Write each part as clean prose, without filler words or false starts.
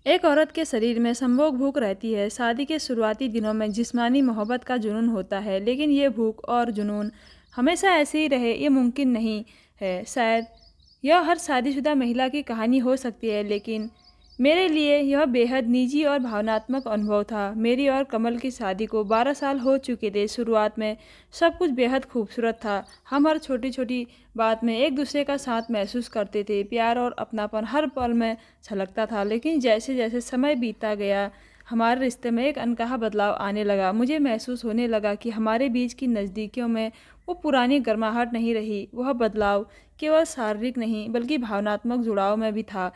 एक औरत के शरीर में संभोग भूख रहती है। शादी के शुरुआती दिनों में जिस्मानी मोहब्बत का जुनून होता है, लेकिन ये भूख और जुनून हमेशा ऐसे ही रहे ये मुमकिन नहीं है। शायद यह हर शादीशुदा महिला की कहानी हो सकती है, लेकिन मेरे लिए यह बेहद निजी और भावनात्मक अनुभव था। मेरी और कमल की शादी को 12 साल हो चुके थे। शुरुआत में सब कुछ बेहद खूबसूरत था। हम हर छोटी छोटी बात में एक दूसरे का साथ महसूस करते थे। प्यार और अपनापन हर पल में छलकता था। लेकिन जैसे जैसे समय बीतता गया, हमारे रिश्ते में एक अनकहा बदलाव आने लगा। मुझे महसूस होने लगा कि हमारे बीच की नज़दीकियों में वो पुरानी गर्माहट नहीं रही। वह बदलाव केवल शारीरिक नहीं बल्कि भावनात्मक जुड़ाव में भी था।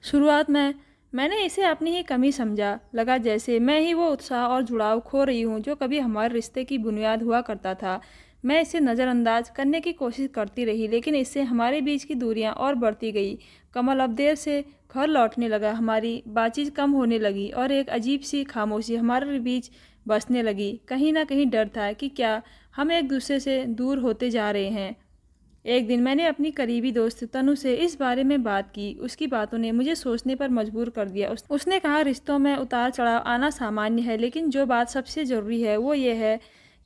शुरुआत में मैंने इसे अपनी ही कमी समझा। लगा जैसे मैं ही वो उत्साह और जुड़ाव खो रही हूँ जो कभी हमारे रिश्ते की बुनियाद हुआ करता था। मैं इसे नज़रअंदाज करने की कोशिश करती रही, लेकिन इससे हमारे बीच की दूरियां और बढ़ती गई। कमल अब देर से घर लौटने लगा, हमारी बातचीत कम होने लगी और एक अजीब सी खामोशी हमारे बीच बसने लगी। कहीं ना कहीं डर था कि क्या हम एक दूसरे से दूर होते जा रहे हैं। एक दिन मैंने अपनी करीबी दोस्त तनु से इस बारे में बात की। उसकी बातों ने मुझे सोचने पर मजबूर कर दिया। उसने कहा, रिश्तों में उतार चढ़ाव आना सामान्य है, लेकिन जो बात सबसे ज़रूरी है वो ये है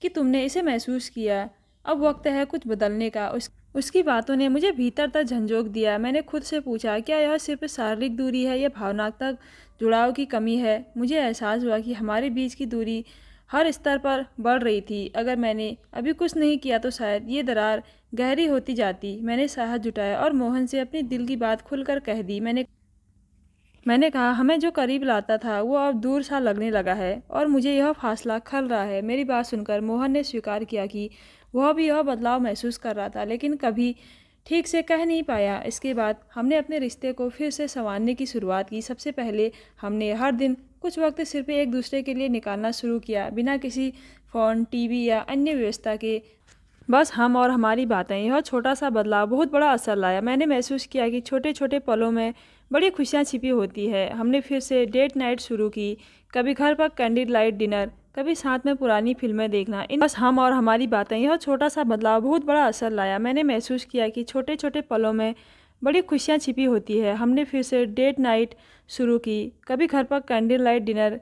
कि तुमने इसे महसूस किया। अब वक्त है कुछ बदलने का। उसकी बातों ने मुझे भीतर तक झंझोक दिया। मैंने खुद से पूछा, क्या यह सिर्फ शारीरिक दूरी है या भावनात्मक जुड़ाव की कमी है। मुझे एहसास हुआ कि हमारे बीच की दूरी हर स्तर पर बढ़ रही थी। अगर मैंने अभी कुछ नहीं किया तो शायद ये दरार गहरी होती जाती। मैंने साहस जुटाया और मोहन से अपनी दिल की बात खुलकर कह दी। मैंने कहा, हमें जो करीब लाता था वो अब दूर सा लगने लगा है और मुझे यह फासला खल रहा है। मेरी बात सुनकर मोहन ने स्वीकार किया कि वह भी यह बदलाव महसूस कर रहा था, लेकिन कभी ठीक से कह नहीं पाया। इसके बाद हमने अपने रिश्ते को फिर से संवारने की शुरुआत की। सबसे पहले हमने हर दिन कुछ वक्त सिर्फ एक दूसरे के लिए निकालना शुरू किया, बिना किसी फ़ोन, टीवी या अन्य व्यवस्था के। बस हम और हमारी बातें। यह छोटा सा बदलाव बहुत बड़ा असर लाया। मैंने महसूस किया कि छोटे छोटे पलों में बड़ी खुशियाँ छिपी होती है। हमने फिर से डेट नाइट शुरू की, कभी घर पर कैंडल लाइट डिनर, कभी साथ में पुरानी फिल्में देखना। इन बस हम और हमारी बातें। यह छोटा सा बदलाव बहुत बड़ा असर लाया। मैंने महसूस किया कि छोटे छोटे पलों में बड़ी खुशियाँ छिपी होती है। हमने फिर से डेट नाइट शुरू की, कभी घर पर कैंडल लाइट डिनर,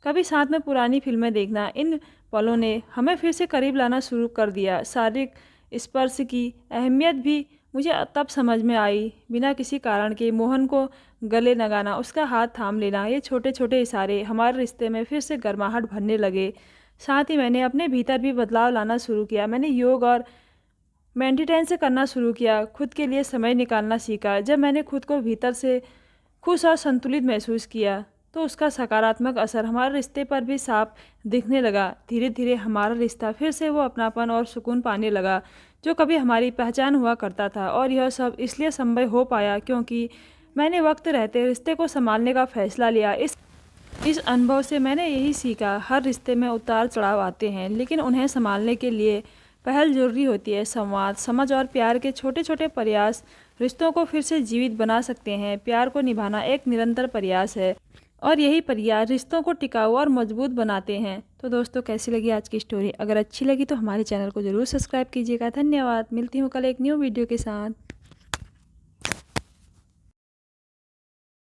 कभी साथ में पुरानी फिल्में देखना। इन पलों ने हमें फिर से करीब लाना शुरू कर दिया। शारीरिक स्पर्श की अहमियत भी मुझे तब समझ में आई। बिना किसी कारण के मोहन को गले लगाना, उसका हाथ थाम लेना, ये छोटे छोटे इशारे हमारे रिश्ते में फिर से गर्माहट भरने लगे। साथ ही मैंने अपने भीतर भी बदलाव लाना शुरू किया। मैंने योग और मेडिटेशन करना शुरू किया, खुद के लिए समय निकालना सीखा। जब मैंने खुद को भीतर से खुश और संतुलित महसूस किया तो उसका सकारात्मक असर हमारे रिश्ते पर भी साफ दिखने लगा। धीरे धीरे हमारा रिश्ता फिर से वो अपनापन और सुकून पाने लगा जो कभी हमारी पहचान हुआ करता था। और यह सब इसलिए संभव हो पाया क्योंकि मैंने वक्त रहते रिश्ते को संभालने का फैसला लिया। इस अनुभव से मैंने यही सीखा, हर रिश्ते में उतार चढ़ाव आते हैं, लेकिन उन्हें संभालने के लिए पहल जरूरी होती है। संवाद, समझ और प्यार के छोटे छोटे प्रयास रिश्तों को फिर से जीवित बना सकते हैं। प्यार को निभाना एक निरंतर प्रयास है और यही प्रयास रिश्तों को टिकाऊ और मजबूत बनाते हैं। तो दोस्तों, कैसी लगी आज की स्टोरी? अगर अच्छी लगी तो हमारे चैनल को ज़रूर सब्सक्राइब कीजिएगा। धन्यवाद। मिलती हूँ कल एक न्यू वीडियो के साथ।